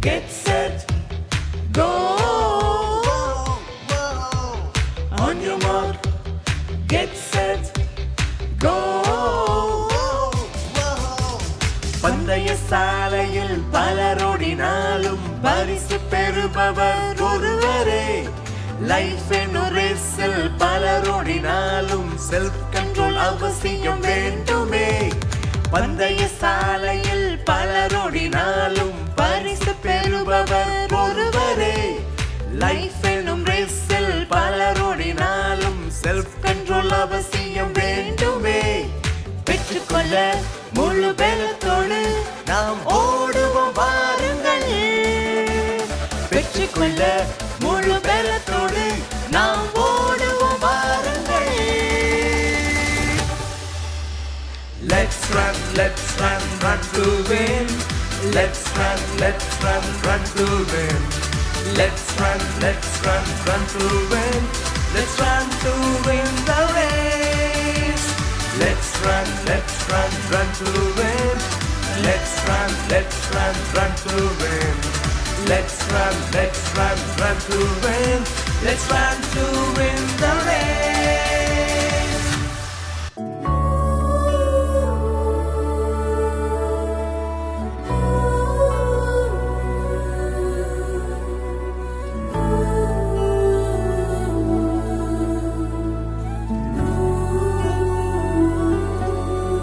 get set, go. On your mark, get set, go. பந்தய சாலையில் பலரோடினாலும் பரிசு பெறுபவர் ஒருவரே. லைஃப் என்னும் ரேஸில் பலரோடினாலும் செல்ஃப் கண்ட்ரோல் அவசியம் வேண்டுமே. பந்தய சாலையில் பலரோடினாலும் பரிசு பெறுபவர் ஒருவரே. லைஃப் என்னும் ரேஸில் பலரோடினாலும் செல்ஃப் கண்ட்ரோல் அவசியம் வேண்டுமே. பெற்றுக்கொள்ள முழு பலத்தோடு நாம் ஓடுவோம் வாருங்கள். பெற்றுக்கொள்ள முழு பலத்தோடு நாம் ஓடுவோம் வாருங்கள். Let's run, run to win. Let's run, run to win. Let's run, run to win. Let's run to win the race. Let's run, run to win. Let's run, run to win. Let's run, run to win. Let's run to win the race.